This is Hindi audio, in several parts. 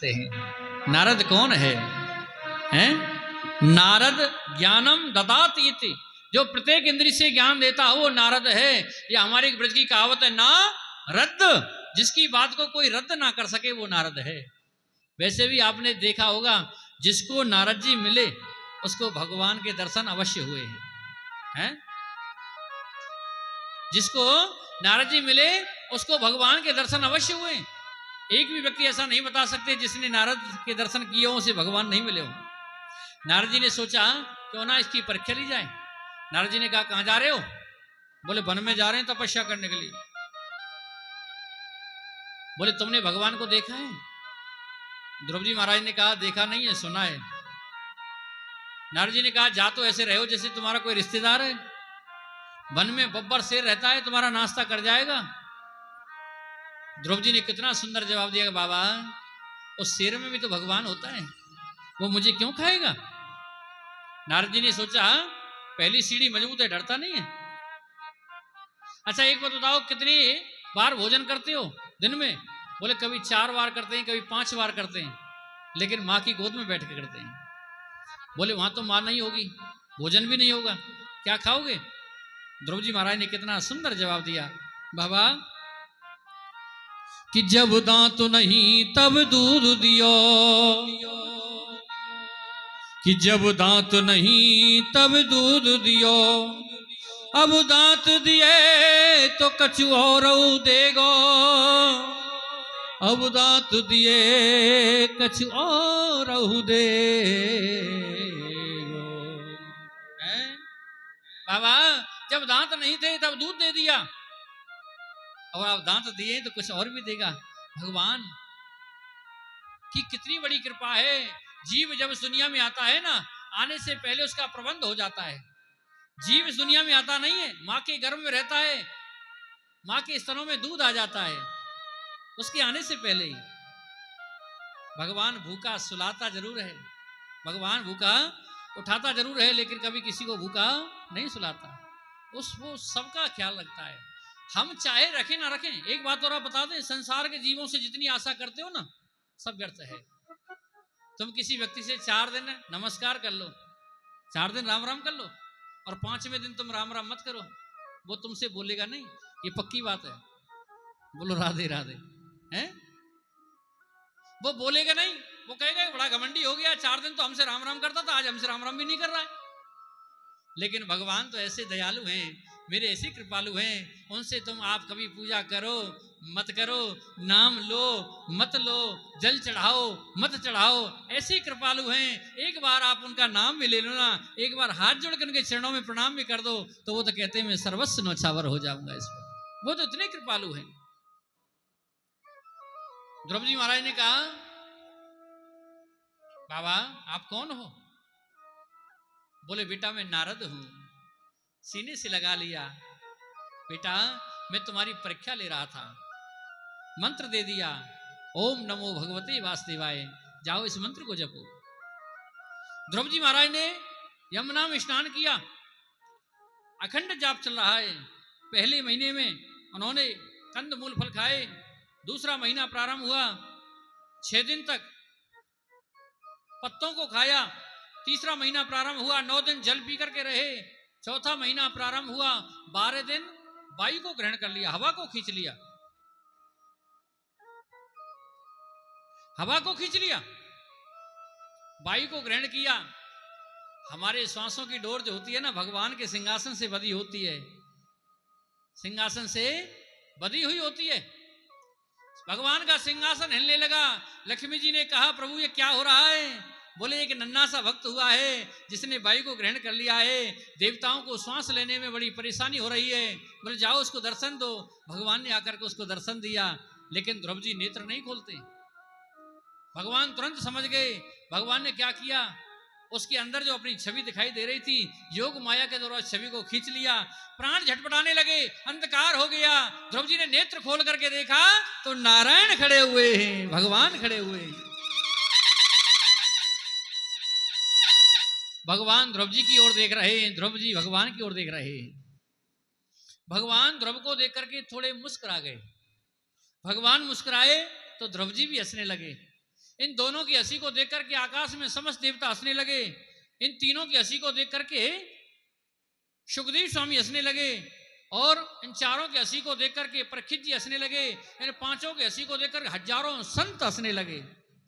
कहते हैं। नारद कौन है? हैं? नारद ज्ञानम ददात इति, जो प्रत्येक इंद्रिय से ज्ञान देता हो वो नारद है। ये हमारी ब्रज की कहावत है, ना रद्द, जिसकी बात को कोई रद्द ना कर सके वो नारद है। वैसे भी आपने देखा होगा, जिसको नारद जी मिले उसको भगवान के दर्शन अवश्य हुए हैं। जिसको नारद जी मिले उसको भगवान के दर्शन अवश्य हुए। एक भी व्यक्ति ऐसा नहीं बता सकते जिसने नारद के दर्शन किए हो उसे भगवान नहीं मिले हो। नारद जी ने सोचा क्यों ना इसकी परीक्षा ली जाए। नारद जी ने कहा कहां जा रहे हो? बोले वन में जा रहे हैं तपस्या करने के लिए। बोले तुमने भगवान को देखा है? द्रौपदी महाराज ने कहा देखा नहीं है, सुना है। नारद जी ने कहा जा तो ऐसे रहो जैसे तुम्हारा कोई रिश्तेदार है, वन में बब्बर शेर रहता है तुम्हारा नाश्ता कर जाएगा। द्रौपदी ने कितना सुंदर जवाब दिया, बाबा उस शेर में भी तो भगवान होता है, वो मुझे क्यों खाएगा? नारद जी ने सोचा पहली सीढ़ी मजबूत है, डरता नहीं है। अच्छा एक बात बताओ, कितनी बार भोजन करते हो दिन में? बोले कभी 4 बार करते हैं, कभी 5 बार करते हैं, लेकिन माँ की गोद में बैठ के करते हैं। बोले वहां तो माँ नहीं होगी, भोजन भी नहीं होगा, क्या खाओगे? द्रौपदी महाराज ने कितना सुंदर जवाब दिया, बाबा कि जब दांत नहीं तब दूध दियो, कि जब दांत नहीं तब दूध दियो, अब दांत दिए तो कछु और देगो, अब दांत दिए कछु और देगो। बाबा जब दांत नहीं थे तब दूध दे दिया, और अब दांत दिए तो कुछ और भी देगा। भगवान की कितनी बड़ी कृपा है। जीव जब इस दुनिया में आता है ना, आने से पहले उसका प्रबंध हो जाता है। जीव इस दुनिया में आता नहीं है, माँ के गर्भ में रहता है, माँ के स्तनों में दूध आ जाता है, उसके आने से पहले ही। भगवान भूखा सुलाता जरूर है, भगवान भूखा उठाता जरूर है, लेकिन कभी किसी को भूखा नहीं सुलाता। वो सबका ख्याल रखता है। हम चाहे रखें ना रखें, एक बात और आप बता दें, संसार के जीवों से जितनी आशा करते हो ना, सब व्यर्थ है। तुम किसी व्यक्ति से 4 दिन नमस्कार कर लो, 4 दिन राम राम कर लो, और 5वें दिन तुम राम राम मत करो, वो तुमसे बोलेगा नहीं, ये पक्की बात है। बोलो राधे राधे, हैं? वो बोलेगा नहीं, वो कहेगा बड़ा घमंडी हो गया, 4 दिन तो हमसे राम राम करता था, आज हमसे राम राम भी नहीं कर रहा है। लेकिन भगवान तो ऐसे दयालु हैं, मेरे ऐसे कृपालु हैं, उनसे तुम आप कभी पूजा करो मत करो, नाम लो मत लो, जल चढ़ाओ मत चढ़ाओ, ऐसे कृपालु हैं। एक बार आप उनका नाम भी ले लो ना, एक बार हाथ जोड़ कर उनके चरणों में प्रणाम भी कर दो, तो वो तो कहते हैं मैं सर्वस्व नौछावर हो जाऊंगा इस पर। वो तो इतने कृपालु हैं। द्रौपदी महाराज ने कहा बाबा आप कौन हो? बोले बेटा मैं नारद हूं। सीने से लगा लिया, बेटा मैं तुम्हारी परीक्षा ले रहा था, मंत्र दे दिया, ओम नमो भगवते वासुदेवाय, जाओ इस मंत्र को जपो। द्रौपदी महाराज ने यमुना में स्नान किया, अखंड जाप चल रहा है। पहले महीने में उन्होंने कंद मूल फल खाए, दूसरा महीना प्रारंभ हुआ, 6 दिन तक पत्तों को खाया, तीसरा महीना प्रारंभ हुआ, 9 दिन जल पी करके रहे, चौथा महीना प्रारंभ हुआ, 12 दिन वायु को ग्रहण कर लिया, हवा को खींच लिया, हवा को खींच लिया, वायु को ग्रहण किया। हमारे श्वासों की डोर जो होती है ना, भगवान के सिंहासन से बधी होती है, सिंहासन से बधी हुई होती है। भगवान का सिंहासन हिलने लगा। लक्ष्मी जी ने कहा प्रभु ये क्या हो रहा है? बोले एक नन्हा सा भक्त हुआ है जिसने वायु को ग्रहण कर लिया है, देवताओं को श्वास लेने में बड़ी परेशानी हो रही है। बोले जाओ उसको दर्शन दो। भगवान ने आकर के उसको दर्शन दिया, लेकिन द्रौपदी नेत्र नहीं खोलते। भगवान तुरंत समझ गए। भगवान ने क्या किया, उसके अंदर जो अपनी छवि दिखाई दे रही थी, योग माया के द्वारा छवि को खींच लिया। प्राण झटपटाने लगे, अंधकार हो गया। द्रौपदी ने नेत्र खोल करके देखा तो नारायण खड़े हुए हैं, भगवान खड़े हुए हैं। भगवान द्रौपदी की ओर देख रहे हैं, द्रौपदी भगवान की ओर देख रहे हैं। भगवान द्रौपदी को देख करके थोड़े मुस्कुरा गए। भगवान मुस्कुराए तो द्रौपदी भी हंसने लगे। इन दोनों की हंसी को देख करके आकाश में समस्त देवता हंसने लगे। इन तीनों की हंसी को देख करके सुखदेव स्वामी हंसने लगे, और इन चारों की हंसी को देख करके परीक्षित जी हंसने लगे, इन पांचों की हंसी को देखकर हजारों संत हंसने लगे।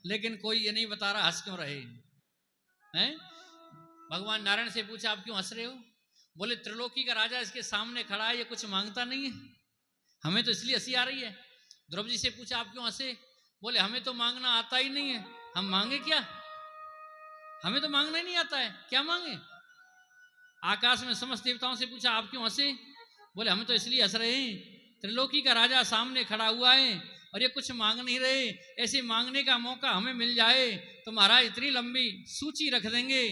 लेकिन कोई ये नहीं बता रहा हंस क्यों रहे हैं। भगवान नारायण से पूछा, आप क्यों हंस रहे हो? बोले, त्रिलोकी का राजा इसके सामने खड़ा है, ये कुछ मांगता नहीं है, हमें तो इसलिए हंसी आ रही है। द्रौपदी जी से पूछा, आप क्यों हंसे? बोले, हमें तो मांगना आता ही नहीं है, हम मांगे क्या, हमें तो मांगना ही नहीं आता है, क्या मांगे? आकाश में समस्त देवताओं से पूछा, आप क्यों हंसे? बोले, हम तो इसलिए हंस रहे हैं, त्रिलोकी का राजा सामने खड़ा हुआ है और ये कुछ मांग नहीं रहे, ऐसे मांगने का मौका हमें मिल जाए तो महाराज इतनी लंबी सूची रख देंगे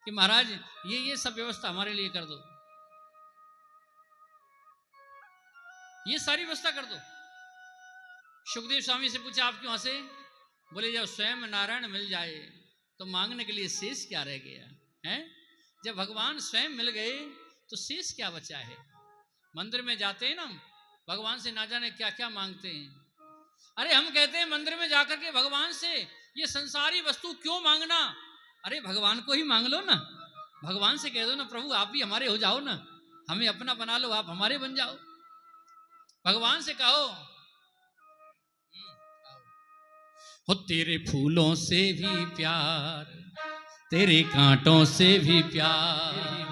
कि महाराज ये सब व्यवस्था हमारे लिए कर दो, ये सारी व्यवस्था कर दो। सुखदेव स्वामी से पूछा, आप क्यों हंसे? बोले, जब स्वयं नारायण मिल जाए तो मांगने के लिए शेष क्या रह गया है? जब भगवान स्वयं मिल गए तो शेष क्या बचा है? मंदिर में जाते हैं ना, भगवान से ना जाने क्या क्या मांगते हैं। अरे हम कहते हैं मंदिर में जाकर के भगवान से ये संसारी वस्तु क्यों मांगना? अरे भगवान को ही मांग लो ना, भगवान से कह दो ना, प्रभु आप भी हमारे हो जाओ ना, हमें अपना बना लो, आप हमारे बन जाओ। भगवान से कहो, हो तेरे फूलों से भी प्यार, तेरे कांटों से भी प्यार,